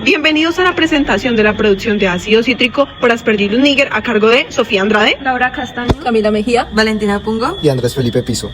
Bienvenidos a la presentación de la producción de ácido cítrico por Aspergillus niger a cargo de Sofía Andrade, Laura Castaño, Camila Mejía, Valentina Pungo y Andrés Felipe Piso.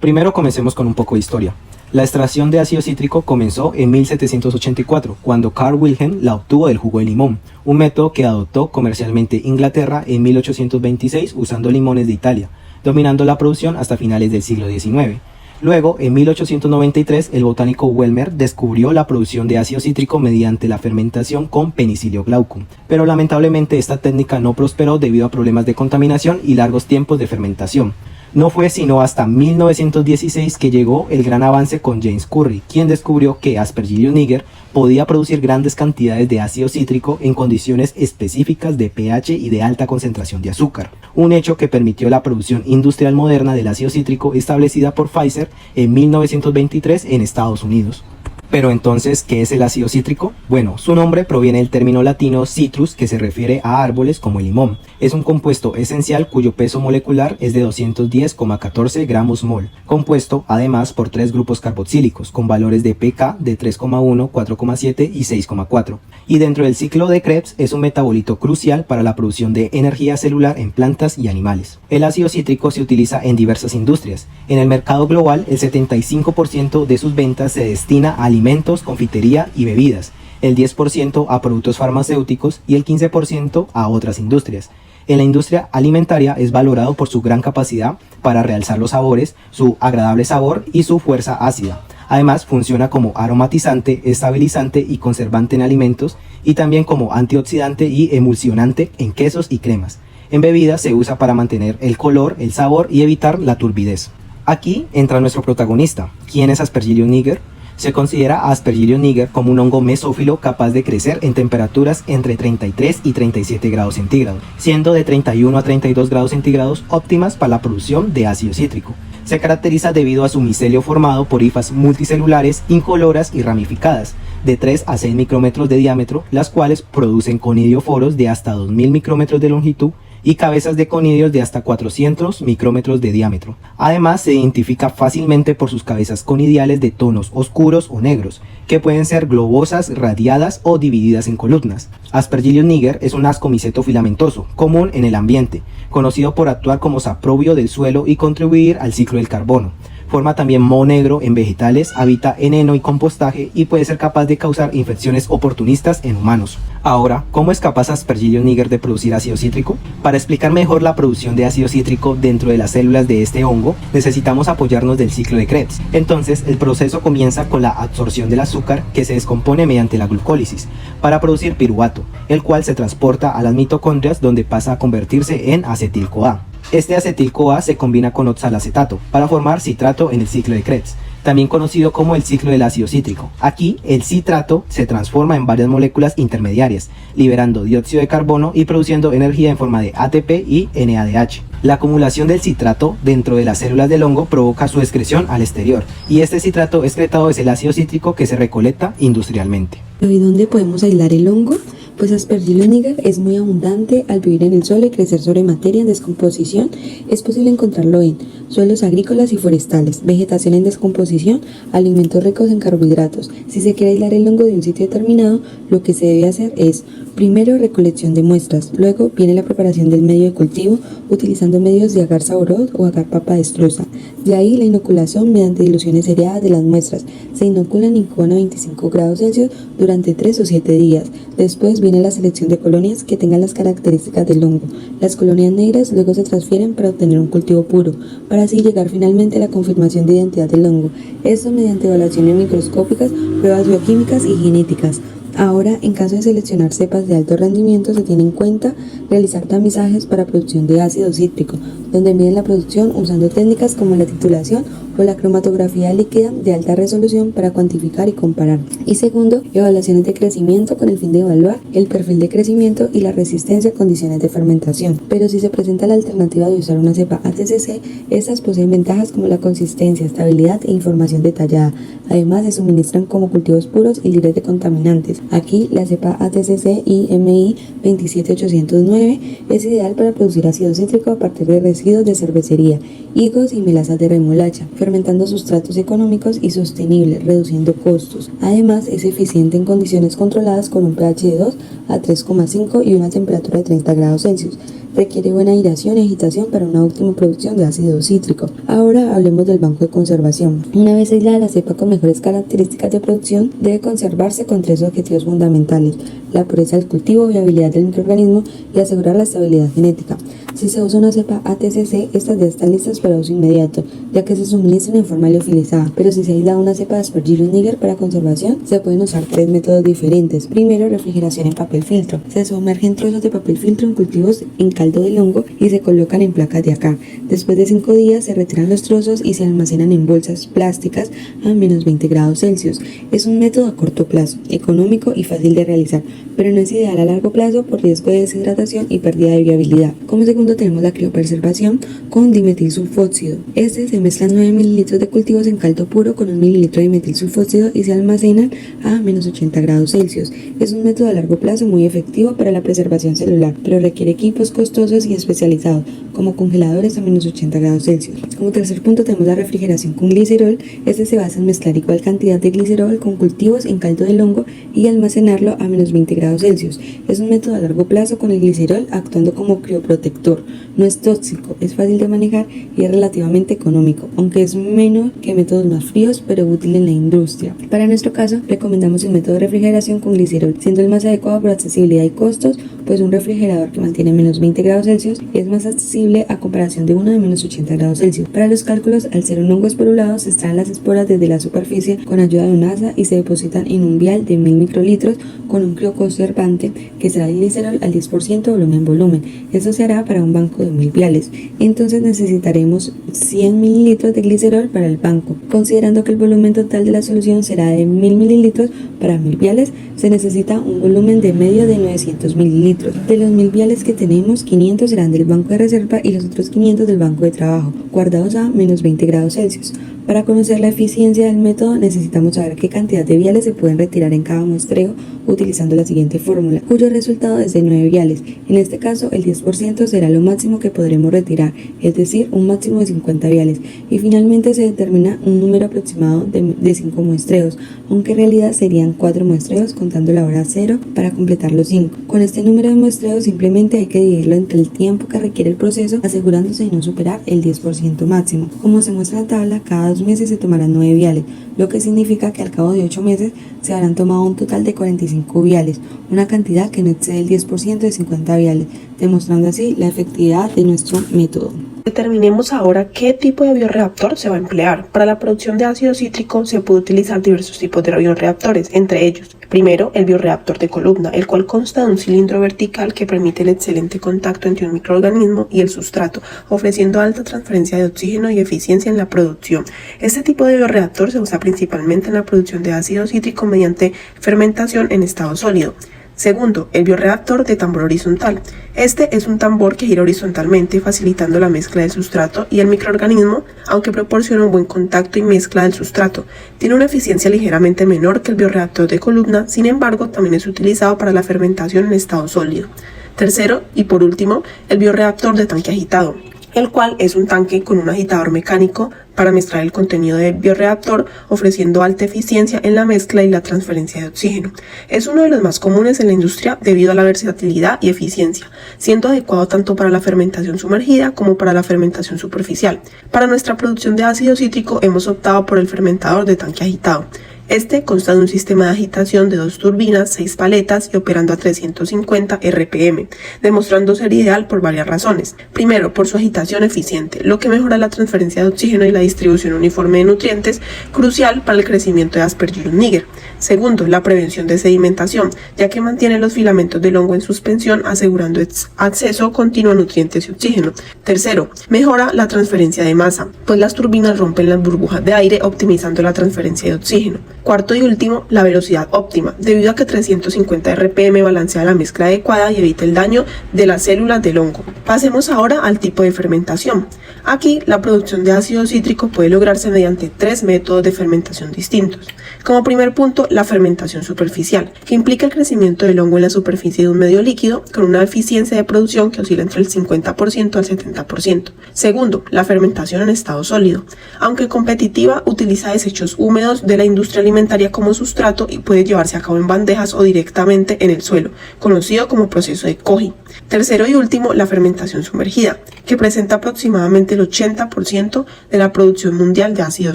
Primero comencemos con un poco de historia. La extracción de ácido cítrico comenzó en 1784, cuando Carl Wilhelm la obtuvo del jugo de limón, un método que adoptó comercialmente Inglaterra en 1826 usando limones de Italia, dominando la producción hasta finales del siglo XIX. Luego, en 1893, el botánico Welmer descubrió la producción de ácido cítrico mediante la fermentación con Penicillium glaucum, pero lamentablemente esta técnica no prosperó debido a problemas de contaminación y largos tiempos de fermentación. No fue sino hasta 1916 que llegó el gran avance con James Curry, quien descubrió que Aspergillus niger podía producir grandes cantidades de ácido cítrico en condiciones específicas de pH y de alta concentración de azúcar, un hecho que permitió la producción industrial moderna del ácido cítrico establecida por Pfizer en 1923 en Estados Unidos. Pero entonces, ¿qué es el ácido cítrico? Bueno, su nombre proviene del término latino citrus, que se refiere a árboles como el limón. Es un compuesto esencial cuyo peso molecular es de 210,14 gramos mol, compuesto además por 3 grupos carboxílicos con valores de pK de 3,1, 4,7 y 6,4. Y dentro del ciclo de Krebs es un metabolito crucial para la producción de energía celular en plantas y animales. El ácido cítrico se utiliza en diversas industrias. En el mercado global, el 75% de sus ventas se destina a alimentos, confitería y bebidas, el 10% a productos farmacéuticos y el 15% a otras industrias. En la industria alimentaria es valorado por su gran capacidad para realzar los sabores, su agradable sabor y su fuerza ácida. Además, funciona como aromatizante, estabilizante y conservante en alimentos y también como antioxidante y emulsionante en quesos y cremas. En bebidas se usa para mantener el color, el sabor y evitar la turbidez. Aquí entra nuestro protagonista. ¿Quién es Aspergillus niger? Se considera a Aspergillus niger como un hongo mesófilo capaz de crecer en temperaturas entre 33 y 37 grados centígrados, siendo de 31 a 32 grados centígrados óptimas para la producción de ácido cítrico. Se caracteriza debido a su micelio formado por hifas multicelulares incoloras y ramificadas, de 3 a 6 micrómetros de diámetro, las cuales producen conidioforos de hasta 2000 micrómetros de longitud y cabezas de conidios de hasta 400 micrómetros de diámetro. Además, se identifica fácilmente por sus cabezas conidiales de tonos oscuros o negros, que pueden ser globosas, radiadas o divididas en columnas. Aspergillus niger es un ascomiceto filamentoso, común en el ambiente, conocido por actuar como saprobio del suelo y contribuir al ciclo del carbono. Forma también moho negro en vegetales, habita en heno y compostaje y puede ser capaz de causar infecciones oportunistas en humanos. Ahora, ¿cómo es capaz Aspergillus niger de producir ácido cítrico? Para explicar mejor la producción de ácido cítrico dentro de las células de este hongo, necesitamos apoyarnos del ciclo de Krebs. Entonces, el proceso comienza con la absorción del azúcar que se descompone mediante la glucólisis para producir piruvato, el cual se transporta a las mitocondrias donde pasa a convertirse en acetil-CoA. Este acetil-CoA se combina con oxalacetato para formar citrato en el ciclo de Krebs, también conocido como el ciclo del ácido cítrico. Aquí, el citrato se transforma en varias moléculas intermediarias, liberando dióxido de carbono y produciendo energía en forma de ATP y NADH. La acumulación del citrato dentro de las células del hongo provoca su excreción al exterior, y este citrato excretado es el ácido cítrico que se recolecta industrialmente. ¿Y dónde podemos aislar el hongo? Pues Aspergillus niger es muy abundante al vivir en el suelo y crecer sobre materia en descomposición. Es posible encontrarlo en suelos agrícolas y forestales, vegetación en descomposición, alimentos ricos en carbohidratos. Si se quiere aislar el hongo de un sitio determinado, lo que se debe hacer es primero recolección de muestras, luego viene la preparación del medio de cultivo utilizando medios de agar saborot o agar papa destrusa. De ahí la inoculación mediante diluciones seriadas de las muestras. Se inoculan y incuban a 25 grados Celsius durante 3 o 7 días. Después viene la selección de colonias que tengan las características del hongo. Las colonias negras luego se transfieren para obtener un cultivo puro, para así llegar finalmente a la confirmación de identidad del hongo. Esto mediante evaluaciones microscópicas, pruebas bioquímicas y genéticas. Ahora, en caso de seleccionar cepas de alto rendimiento, se tiene en cuenta realizar tamizajes para producción de ácido cítrico, donde miden la producción usando técnicas como la titulación o la cromatografía líquida de alta resolución para cuantificar y comparar. Y segundo, evaluaciones de crecimiento con el fin de evaluar el perfil de crecimiento y la resistencia a condiciones de fermentación. Pero si se presenta la alternativa de usar una cepa ATCC, estas poseen ventajas como la consistencia, estabilidad e información detallada. Además, se suministran como cultivos puros y libres de contaminantes. Aquí, la cepa ATCC IMI 27809 es ideal para producir ácido cítrico a partir de residuos de cervecería, higos y melazas de remolacha, fermentando sustratos económicos y sostenibles, reduciendo costos. Además, es eficiente en condiciones controladas con un pH de 2 a 3,5 y una temperatura de 30 grados Celsius. Requiere buena aireación y agitación para una óptima producción de ácido cítrico. Ahora hablemos del banco de conservación. Una vez aislada la cepa con mejores características de producción, debe conservarse con 3 objetivos fundamentales: la pureza del cultivo, viabilidad del microorganismo y asegurar la estabilidad genética. Si se usa una cepa ATCC, estas ya están listas para uso inmediato, ya que se suministran en forma liofilizada. Pero si se aísla una cepa de Aspergillus niger para conservación, se pueden usar 3 métodos diferentes. Primero, refrigeración en papel filtro. Se sumergen trozos de papel filtro en cultivos en caldo del hongo y se colocan en placas de acar. Después de 5 días se retiran los trozos y se almacenan en bolsas plásticas a menos 20 grados Celsius. Es un método a corto plazo, económico y fácil de realizar, pero no es ideal a largo plazo por riesgo de deshidratación y pérdida de viabilidad. Como segundo tenemos la criopreservación con dimetilsulfóxido. Se mezclan 9 ml de cultivos en caldo puro con 1 ml de dimetilsulfóxido y se almacenan a menos 80 grados Celsius. Es un método a largo plazo muy efectivo para la preservación celular, pero requiere equipos costosos y especializados, como congeladores a menos 80 grados Celsius. Como tercer punto tenemos la refrigeración con glicerol. Se basa en mezclar igual cantidad de glicerol con cultivos en caldo del hongo y almacenarlo a menos 20 grados Celsius. Es un método a largo plazo con el glicerol actuando como crioprotector. No es tóxico, es fácil de manejar y es relativamente económico, aunque es menos que métodos más fríos, pero útil en la industria. Para nuestro caso, recomendamos el método de refrigeración con glicerol, siendo el más adecuado por accesibilidad y costos, pues un refrigerador que mantiene menos 20 grados Celsius es más accesible a comparación de uno de menos 80 grados Celsius. Para los cálculos, al ser un hongo esporulado, se extraen las esporas desde la superficie con ayuda de un asa y se depositan en un vial de 1000 microlitros con un crioconservante que será el glicerol al 10% volumen. Esto se hará para un banco de 1000 viales. Entonces necesitaremos 100 mililitros de glicerol para el banco. Considerando que el volumen total de la solución será de 1000 mililitros para 1000 viales, se necesita un volumen de medio de 900 mililitros. De los 1000 viales que tenemos, 500 serán del banco de reserva y los otros 500 del banco de trabajo, guardados a menos 20 grados Celsius. Para conocer la eficiencia del método necesitamos saber qué cantidad de viales se pueden retirar en cada muestreo utilizando la siguiente fórmula, cuyo resultado es de 9 viales. En este caso, el 10% será lo máximo que podremos retirar, es decir, un máximo de 50 viales. Y finalmente se determina un número aproximado de 5 muestreos, aunque en realidad serían 4 muestreos contando la hora 0 para completar los 5. Con este número de muestreos simplemente hay que dividirlo entre el tiempo que requiere el proceso, asegurándose de no superar el 10% máximo. Como se muestra en la tabla, cada 2 meses se tomarán 9 viales, lo que significa que al cabo de 8 meses se habrán tomado un total de 45 viales, una cantidad que no excede el 10% de 50 viales, demostrando así la efectividad de nuestro método. Determinemos ahora qué tipo de bioreactor se va a emplear. Para la producción de ácido cítrico se puede utilizar diversos tipos de bioreactores, entre ellos, primero, el bioreactor de columna, el cual consta de un cilindro vertical que permite el excelente contacto entre un microorganismo y el sustrato, ofreciendo alta transferencia de oxígeno y eficiencia en la producción. Este tipo de bioreactor se usa principalmente en la producción de ácido cítrico mediante fermentación en estado sólido. Segundo, el bioreactor de tambor horizontal. Este es un tambor que gira horizontalmente, facilitando la mezcla del sustrato y el microorganismo, aunque proporciona un buen contacto y mezcla del sustrato. Tiene una eficiencia ligeramente menor que el bioreactor de columna, sin embargo, también es utilizado para la fermentación en estado sólido. Tercero, y por último, el bioreactor de tanque agitado, el cual es un tanque con un agitador mecánico para mezclar el contenido del bioreactor, ofreciendo alta eficiencia en la mezcla y la transferencia de oxígeno. Es uno de los más comunes en la industria debido a la versatilidad y eficiencia, siendo adecuado tanto para la fermentación sumergida como para la fermentación superficial. Para nuestra producción de ácido cítrico hemos optado por el fermentador de tanque agitado. Este consta de un sistema de agitación de 2 turbinas, 6 paletas y operando a 350 RPM, demostrando ser ideal por varias razones. Primero, por su agitación eficiente, lo que mejora la transferencia de oxígeno y la distribución uniforme de nutrientes, crucial para el crecimiento de Aspergillus niger. Segundo, la prevención de sedimentación, ya que mantiene los filamentos del hongo en suspensión, asegurando acceso continuo a nutrientes y oxígeno. Tercero, mejora la transferencia de masa, pues las turbinas rompen las burbujas de aire, optimizando la transferencia de oxígeno. Cuarto y último, la velocidad óptima, debido a que 350 RPM balancea la mezcla adecuada y evita el daño de las células del hongo. Pasemos ahora al tipo de fermentación. Aquí, la producción de ácido cítrico puede lograrse mediante 3 métodos de fermentación distintos. Como primer punto, último, la fermentación superficial, que implica el crecimiento del hongo en la superficie de un medio líquido con una eficiencia de producción que oscila entre el 50% al 70%. Segundo, la fermentación en estado sólido. Aunque competitiva, utiliza desechos húmedos de la industria alimentaria como sustrato y puede llevarse a cabo en bandejas o directamente en el suelo, conocido como proceso de Koji. Tercero y último, la fermentación sumergida, que presenta aproximadamente el 80% de la producción mundial de ácido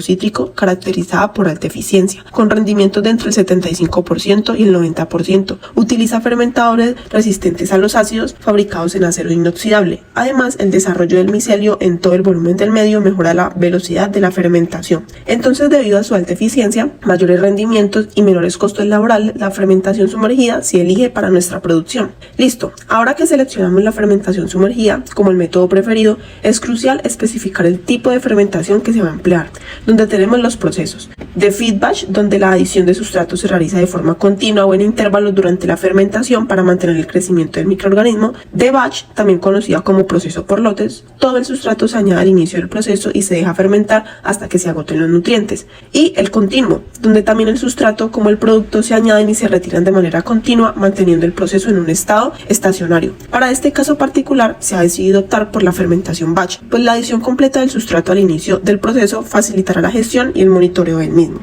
cítrico, caracterizada por alta eficiencia, con rendimientos de entre el 75% y el 90%. Utiliza fermentadores resistentes a los ácidos fabricados en acero inoxidable. Además, el desarrollo del micelio en todo el volumen del medio mejora la velocidad de la fermentación. Entonces, debido a su alta eficiencia, mayores rendimientos y menores costos laborales, la fermentación sumergida se elige para nuestra producción. Listo, ahora que seleccionamos la fermentación sumergida como el método preferido, es crucial especificar el tipo de fermentación que se va a emplear, donde tenemos los procesos de feed batch, donde la adición de sustratos se realiza de forma continua o en intervalos durante la fermentación para mantener el crecimiento del microorganismo; de batch, también conocida como proceso por lotes, todo el sustrato se añade al inicio del proceso y se deja fermentar hasta que se agoten los nutrientes; y el continuo, donde también el sustrato como el producto se añaden y se retiran de manera continua, manteniendo el proceso en un estado estacionario. Para este caso particular se ha decidido optar por la fermentación batch, pues la adición completa del sustrato al inicio del proceso facilitará la gestión y el monitoreo del mismo.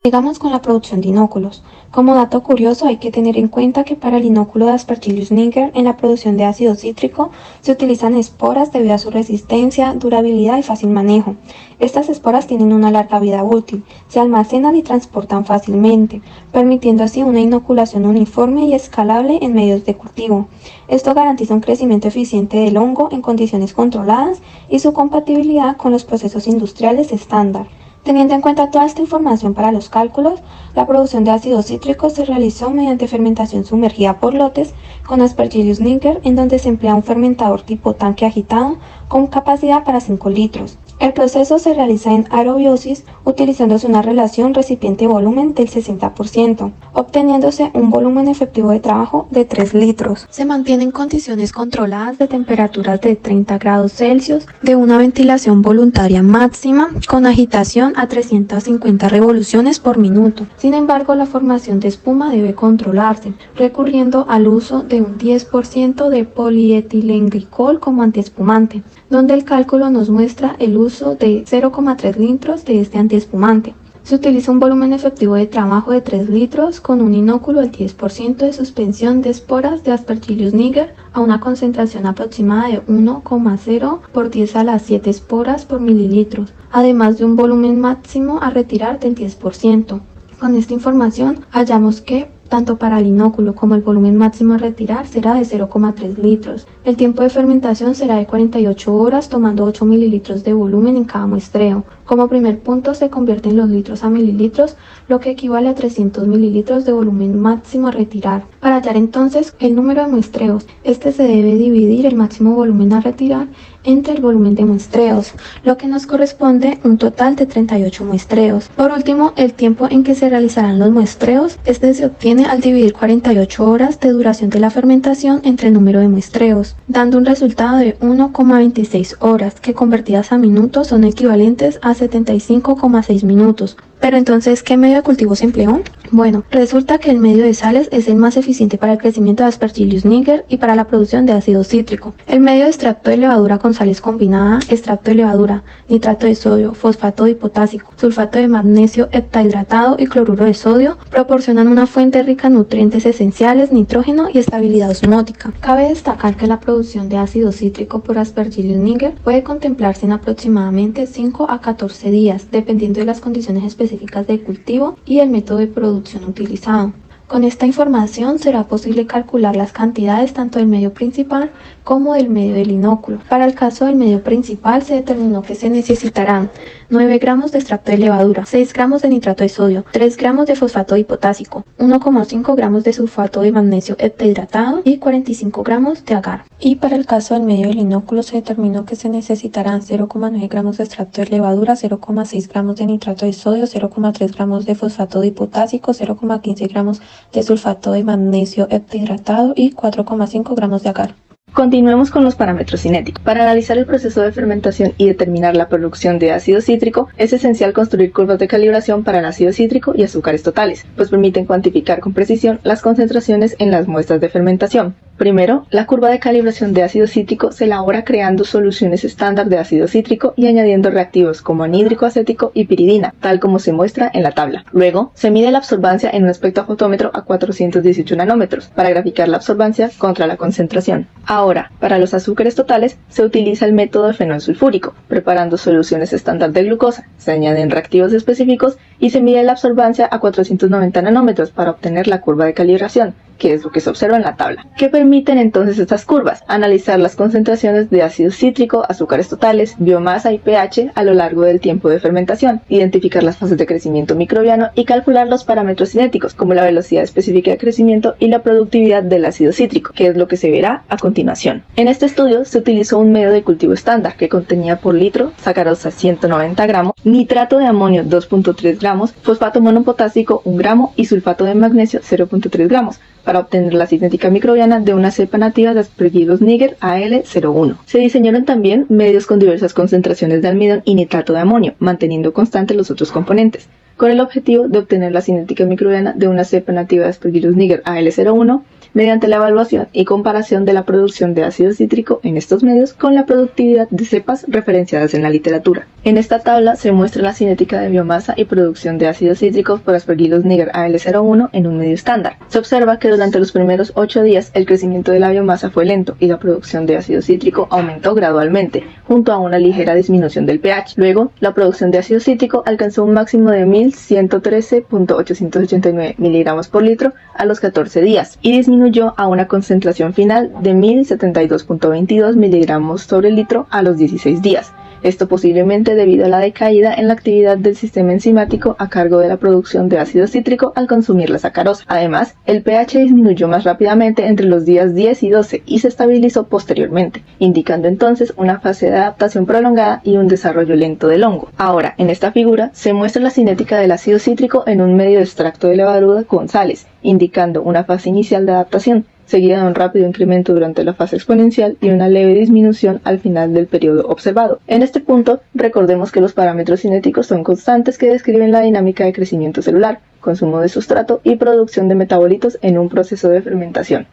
Sigamos con la producción de inóculos. Como dato curioso, hay que tener en cuenta que para el inóculo de Aspergillus niger, en la producción de ácido cítrico, se utilizan esporas debido a su resistencia, durabilidad y fácil manejo. Estas esporas tienen una larga vida útil, se almacenan y transportan fácilmente, permitiendo así una inoculación uniforme y escalable en medios de cultivo. Esto garantiza un crecimiento eficiente del hongo en condiciones controladas y su compatibilidad con los procesos industriales estándar. Teniendo en cuenta toda esta información para los cálculos, la producción de ácido cítrico se realizó mediante fermentación sumergida por lotes con Aspergillus niger, en donde se emplea un fermentador tipo tanque agitado con capacidad para 5 litros. El proceso se realiza en aerobiosis utilizándose una relación recipiente-volumen del 60%, obteniéndose un volumen efectivo de trabajo de 3 litros. Se mantienen condiciones controladas de temperaturas de 30 grados Celsius, de una ventilación voluntaria máxima, con agitación a 350 revoluciones por minuto. Sin embargo, la formación de espuma debe controlarse, recurriendo al uso de un 10% de polietilenglicol como antiespumante, donde el cálculo nos muestra el uso de 0,3 litros de este antiespumante. Se utiliza un volumen efectivo de trabajo de 3 litros con un inóculo del 10% de suspensión de esporas de Aspergillus niger a una concentración aproximada de 1,0 por 10 a la 7 esporas por mililitros, además de un volumen máximo a retirar del 10%. Con esta información hallamos que tanto para el inóculo como el volumen máximo a retirar será de 0,3 litros. El tiempo de fermentación será de 48 horas, tomando 8 mililitros de volumen en cada muestreo. Como primer punto se convierten los litros a mililitros, lo que equivale a 300 mililitros de volumen máximo a retirar. Para hallar entonces el número de muestreos, este se debe dividir el máximo volumen a retirar entre el volumen de muestreos, lo que nos corresponde un total de 38 muestreos. Por último, el tiempo en que se realizarán los muestreos, este se obtiene al dividir 48 horas de duración de la fermentación entre el número de muestreos, dando un resultado de 1,26 horas, que convertidas a minutos son equivalentes a 75,6 minutos. Pero entonces, ¿qué medio de cultivo se empleó? Bueno, resulta que el medio de sales es el más eficiente para el crecimiento de Aspergillus niger y para la producción de ácido cítrico. El medio de extracto de levadura con sales combinada, extracto de levadura, nitrato de sodio, fosfato de potásico, sulfato de magnesio heptahidratado y cloruro de sodio proporcionan una fuente rica en nutrientes esenciales, nitrógeno y estabilidad osmótica. Cabe destacar que la producción de ácido cítrico por Aspergillus niger puede contemplarse en aproximadamente 5 a 14 días, dependiendo de las condiciones específicas de cultivo y el método de producción utilizado. Con esta información será posible calcular las cantidades tanto del medio principal como del medio del inóculo. Para el caso del medio principal se determinó que se necesitarán 9 gramos de extracto de levadura, 6 gramos de nitrato de sodio, 3 gramos de fosfato dipotásico, 1,5 gramos de sulfato de magnesio heptahidratado y 45 gramos de agar. Y para el caso del medio del inóculo se determinó que se necesitarán 0,9 gramos de extracto de levadura, 0,6 gramos de nitrato de sodio, 0,3 gramos de fosfato dipotásico, 0,15 gramos de sulfato de magnesio heptahidratado y 4,5 gramos de agar. Continuemos con los parámetros cinéticos. Para analizar el proceso de fermentación y determinar la producción de ácido cítrico, es esencial construir curvas de calibración para el ácido cítrico y azúcares totales, pues permiten cuantificar con precisión las concentraciones en las muestras de fermentación. Primero, la curva de calibración de ácido cítrico se elabora creando soluciones estándar de ácido cítrico y añadiendo reactivos como anhídrico acético y piridina, tal como se muestra en la tabla. Luego, se mide la absorbancia en un espectrofotómetro a 418 nanómetros para graficar la absorbancia contra la concentración. Ahora, para los azúcares totales, se utiliza el método de fenol sulfúrico, preparando soluciones estándar de glucosa, se añaden reactivos específicos y se mide la absorbancia a 490 nanómetros para obtener la curva de calibración, que es lo que se observa en la tabla. ¿Qué permiten entonces estas curvas? Analizar las concentraciones de ácido cítrico, azúcares totales, biomasa y pH a lo largo del tiempo de fermentación, identificar las fases de crecimiento microbiano y calcular los parámetros cinéticos, como la velocidad específica de crecimiento y la productividad del ácido cítrico, que es lo que se verá a continuación. En este estudio se utilizó un medio de cultivo estándar que contenía por litro sacarosa 190 gramos, nitrato de amonio 2.3 gramos, fosfato monopotásico 1 gramo y sulfato de magnesio 0.3 gramos, para obtener la cinética microbiana de una cepa nativa de Aspergillus niger AL01. Se diseñaron también medios con diversas concentraciones de almidón y nitrato de amonio, manteniendo constantes los otros componentes, con el objetivo de obtener la cinética microbiana de una cepa nativa de Aspergillus niger AL01 mediante la evaluación y comparación de la producción de ácido cítrico en estos medios con la productividad de cepas referenciadas en la literatura. En esta tabla se muestra la cinética de biomasa y producción de ácidos cítricos por Aspergillus niger AL01 en un medio estándar. Se observa que durante los primeros 8 días el crecimiento de la biomasa fue lento y la producción de ácido cítrico aumentó gradualmente, junto a una ligera disminución del pH. Luego, la producción de ácido cítrico alcanzó un máximo de 1113.889 miligramos por litro a los 14 días y disminuyó a una concentración final de 1072.22 miligramos sobre litro a los 16 días. Esto posiblemente debido a la decaída en la actividad del sistema enzimático a cargo de la producción de ácido cítrico al consumir la sacarosa. Además, el pH disminuyó más rápidamente entre los días 10 y 12 y se estabilizó posteriormente, indicando entonces una fase de adaptación prolongada y un desarrollo lento del hongo. Ahora, en esta figura se muestra la cinética del ácido cítrico en un medio de extracto de levadura con sales, indicando una fase inicial de adaptación, seguida de un rápido incremento durante la fase exponencial y una leve disminución al final del periodo observado. En este punto, recordemos que los parámetros cinéticos son constantes que describen la dinámica de crecimiento celular, consumo de sustrato y producción de metabolitos en un proceso de fermentación.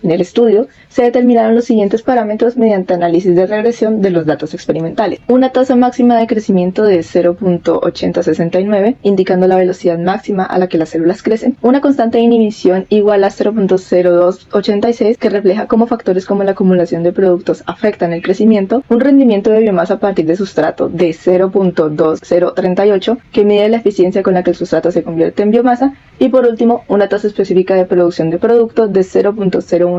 En el estudio, se determinaron los siguientes parámetros mediante análisis de regresión de los datos experimentales. Una tasa máxima de crecimiento de 0.8069, indicando la velocidad máxima a la que las células crecen. Una constante de inhibición igual a 0.0286, que refleja cómo factores como la acumulación de productos afectan el crecimiento. Un rendimiento de biomasa a partir de sustrato de 0.2038, que mide la eficiencia con la que el sustrato se convierte en biomasa. Y por último, una tasa específica de producción de producto de 0.0163,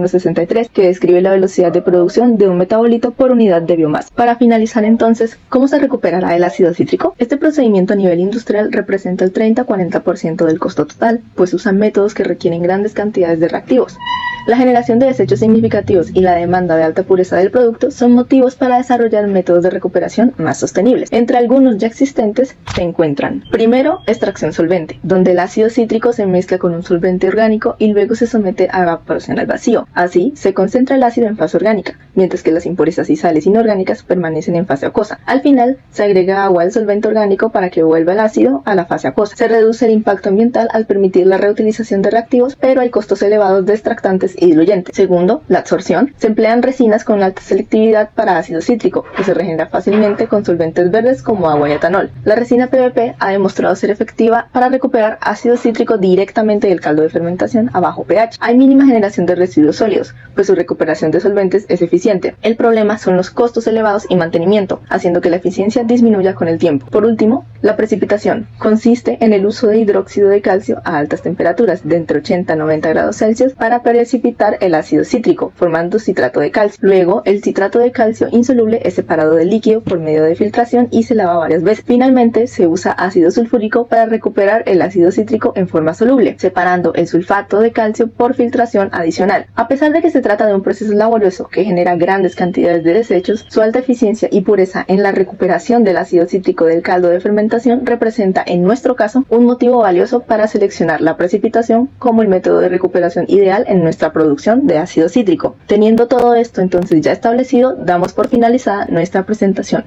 que describe la velocidad de producción de un metabolito por unidad de biomasa. Para finalizar entonces, ¿cómo se recuperará el ácido cítrico? Este procedimiento a nivel industrial representa el 30-40% del costo total, pues usan métodos que requieren grandes cantidades de reactivos. La generación de desechos significativos y la demanda de alta pureza del producto son motivos para desarrollar métodos de recuperación más sostenibles. Entre algunos ya existentes se encuentran: primero, extracción solvente, donde el ácido cítrico se mezcla con un solvente orgánico y luego se somete a evaporación al vacío. Así, se concentra el ácido en fase orgánica, mientras que las impurezas y sales inorgánicas permanecen en fase acuosa. Al final, se agrega agua al solvente orgánico para que vuelva el ácido a la fase acuosa. Se reduce el impacto ambiental al permitir la reutilización de reactivos, pero hay costos elevados de extractantes y diluyentes. Segundo, la absorción. Se emplean resinas con alta selectividad para ácido cítrico, que se regenera fácilmente con solventes verdes como agua y etanol. La resina PVP ha demostrado ser efectiva para recuperar ácido cítrico directamente del caldo de fermentación a bajo pH. Hay mínima generación de residuos sólidos, pues su recuperación de solventes es eficiente. El problema son los costos elevados y mantenimiento, haciendo que la eficiencia disminuya con el tiempo. Por último, la precipitación consiste en el uso de hidróxido de calcio a altas temperaturas, de entre 80 a 90 grados Celsius, para precipitar el ácido cítrico, formando citrato de calcio. Luego, el citrato de calcio insoluble es separado del líquido por medio de filtración y se lava varias veces. Finalmente, se usa ácido sulfúrico para recuperar el ácido cítrico en forma soluble, separando el sulfato de calcio por filtración adicional. A pesar de que se trata de un proceso laborioso que genera grandes cantidades de desechos, su alta eficiencia y pureza en la recuperación del ácido cítrico del caldo de fermentación representa, en nuestro caso, un motivo valioso para seleccionar la precipitación como el método de recuperación ideal en nuestra producción de ácido cítrico. Teniendo todo esto entonces ya establecido, damos por finalizada nuestra presentación.